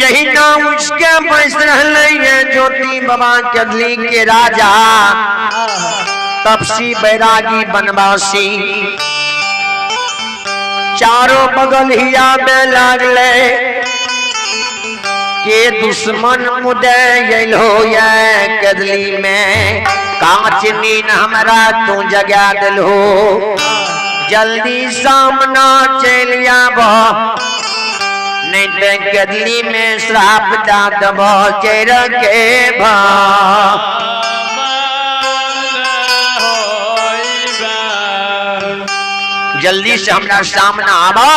यही नाम उसके बस रहे ज्योति बाबा केदली के राजा तपसी बैरागी बनवासी चारों बगल हिया में लागले के दुश्मन मुदे हो केदली में कांच नीन हमरा तू जगा दिलो जल्दी सामना चल आब नहीं तो केदली में श्राप दा दब चेर के भा जल्दी से हमरा सामना आबा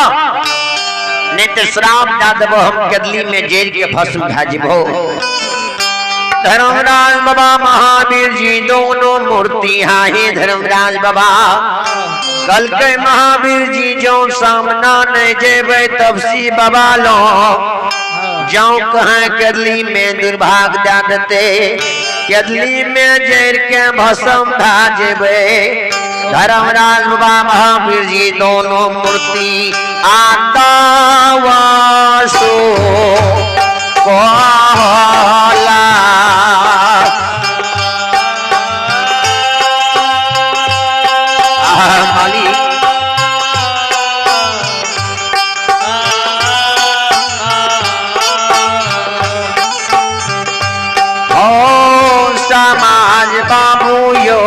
नहीं तो श्राप दा देबो हम केदली में जेल के भस्म भाजबो। धर्मराज बाबा महावीर जी दोनों मूर्ति हाही धर्मराज बाबा कल के महावीर जी जो सामना नहीं जेबे तपसी बाबा लो जो कहें केदली में दुर्भाग दा देते केदली में जेल के भस्म भाजबे। धर्मराज बाबा महावीर जी दोनों मूर्ति आता वासो कोला ओ समाज बाबू यो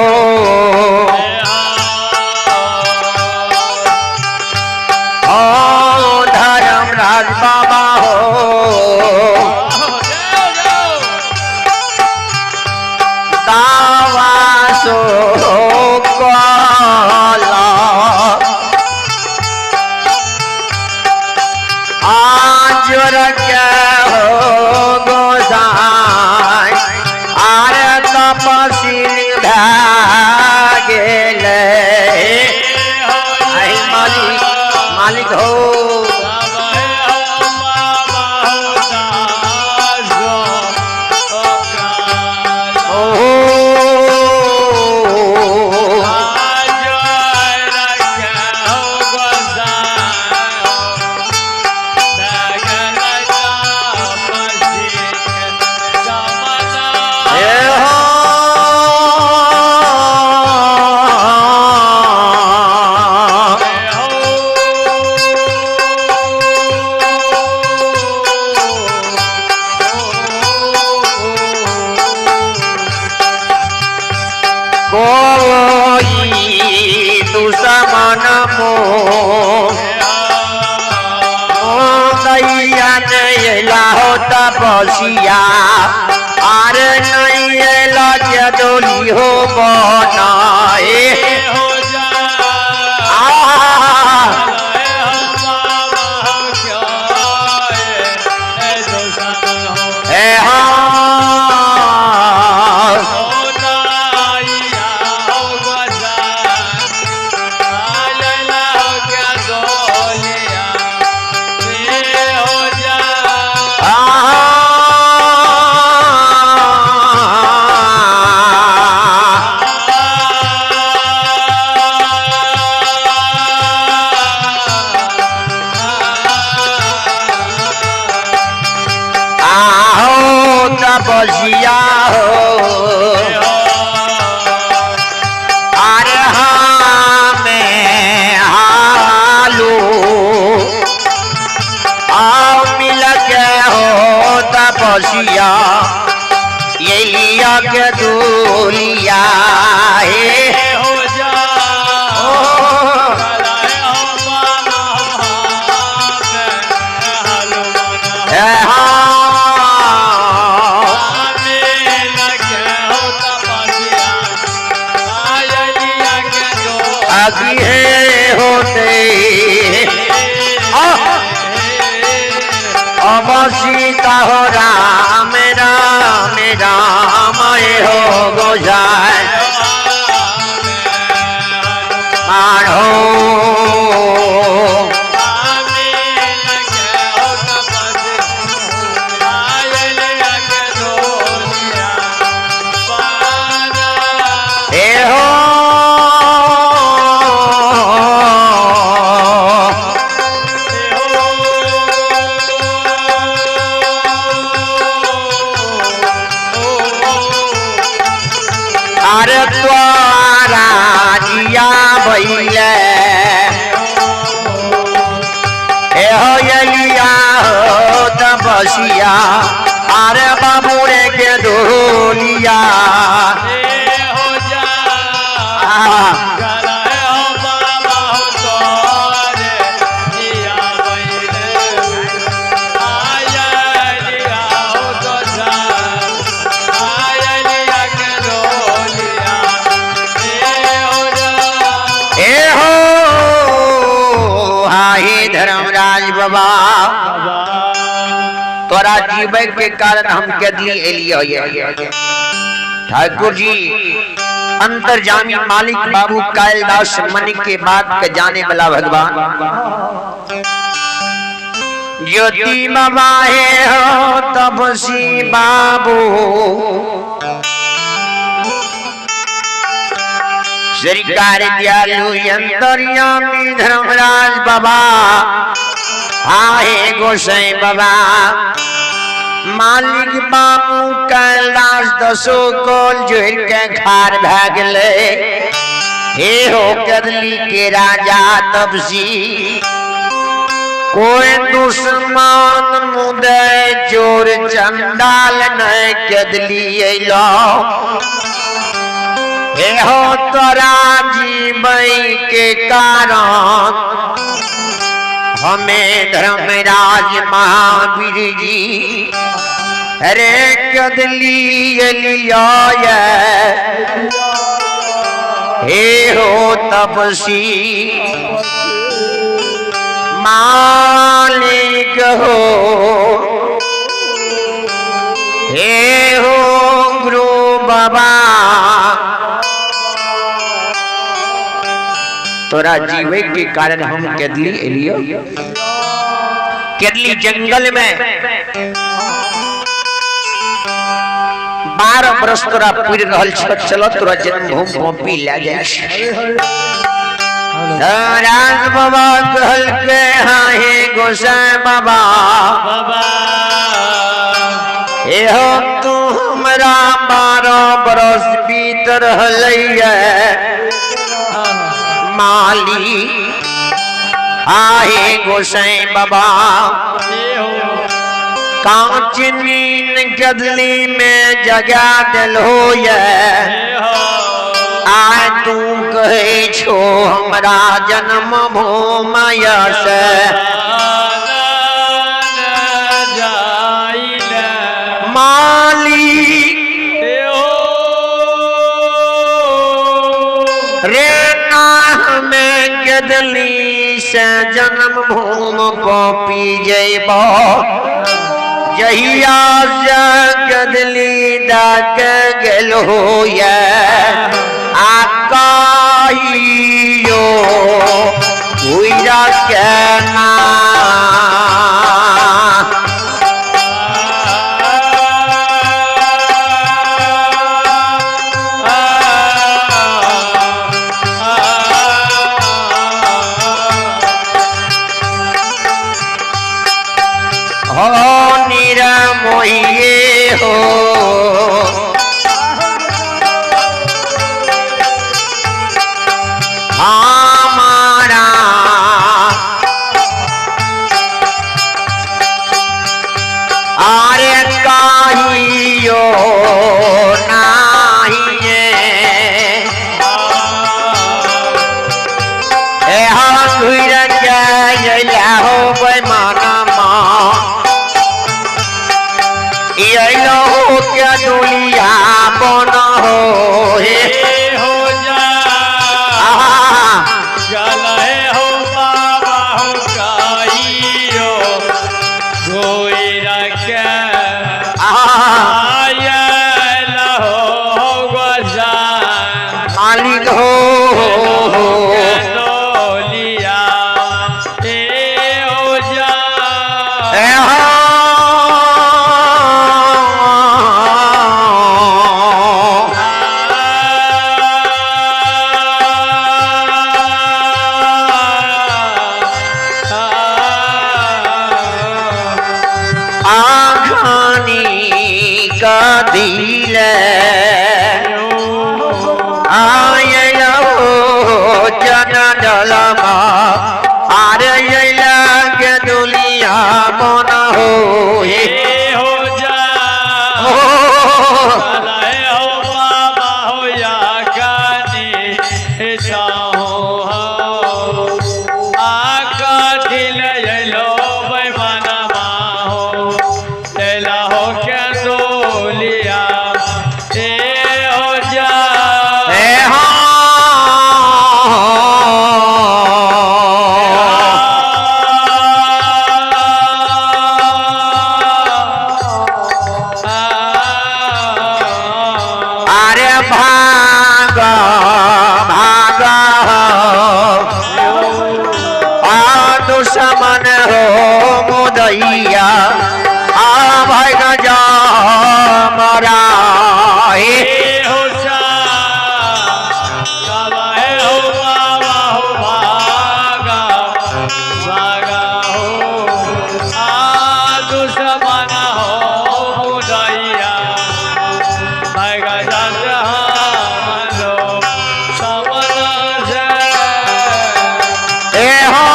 बाबा हो दावा सो कोला आज रखे हो गोसाई आरे तपसी भागेले मालिक हो तपसिया आर नहीं जदोली हो बनाए बजिया हो अरे में हालू आओ मिल के हो तपसिया ये लिया के दूलिया हो जा होते अवसीता हो राम राम राम हो गोजाय मारो अरे त्वारा जिया भइले एहो यलिया हो तपसिया अरे बाबू रे के दोलिया धर्मराज बाबा तोरा जीवे के कारण हम कदली एलियो ठाकुर जी अंतर्जामी मालिक बाबू कालिदास मणि के बात के जाने वाला भगवान ज्योति बाबा है हो तपसी बाबू सरकार दयालु अंतर्यामी धर्मराज बाबा आए गोसाई बाबा मालिक बाबू कैलाश दसो कोल जोड़ के खार भागले हे हो कदली के राजा तपसी कोई दुश्मन मुदे जोर चंडाल न कदली अलो हो तोरा जीवई के कारण हमें धर्मराज महावीर जी अरे कदली लिया हे हो तपसी मालिक हो हे हो गुरु बाबा तोरा जीवे के कारण हम कदली एलियो कदली जंगल में 12 बरस तोरा पूरी रहल चलो तोरा जन्मभूमि पॉपी ले जाए राज बाबा कहल के हाँ हे गोसाई बाबा एहो तू हमरा 12 बरस बीत रहलैया माली आहे गोसाई बाबा कांच नींद कदली में जगा दिल हो आए तू कहे छो हमरा जन्म भूमि से माली रे में कदली से जन्म भूमि को पी जइबो जहिया से कदली डाक गेल हो आकाइयो उइरा के ना मोहिए हो हमारा आरे काहियो नाहिए ए हम घुर के हो बेमाना हो क्या दुनिया बन हो हे हो जा गले हो बाबा हो काइयो कोई रखे आया हो गोसा मालिक हो दुनिया ए हो जा आखानी का दिल जन डलमा आरे के दुलिया मन हो जा हो चलाए हो बाबा हो या गानी हो आका दिल लो बेमाना हो तेला हो क्या दोलिया हो जा अरे भाग भाग दुश्मन हो मुदैया आ भाई गजा मरा हो जा चलाए हो बाबा हो भागा भागा हो दुश्मन हो मुदैया भागा जा मनो समन से ए हो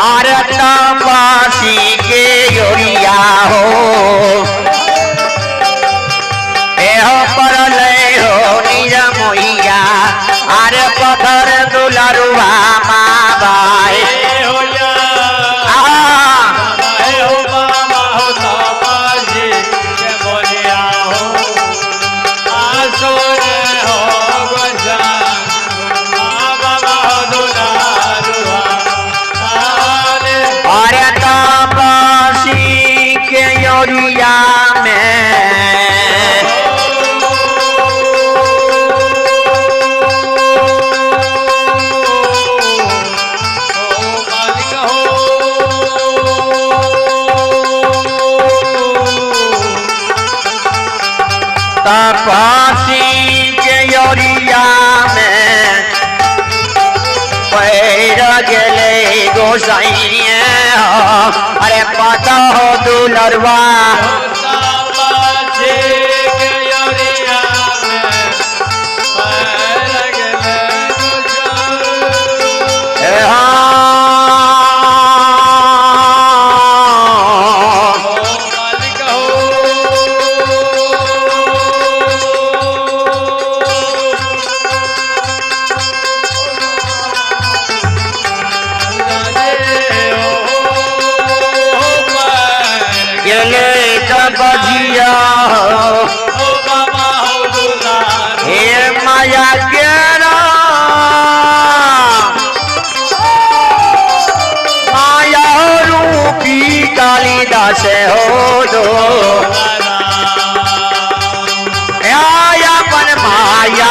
अरे तपसी के योरिया हो एहो परले हो निज मोहिया अरे पत्थर दुलरुआ माबाई हो जा हो बाबा हो तपसी के बोलिया हो आसुर हो गजा बाबा हो दुलारुआ अरे तपसी के योरिया में तपसी के योरिया में पैर गेले गोसाइए अरे पता हो दुलरवा गेले बजिया हे माया गेरा माया रूपी कालिदास हो दो अपन माया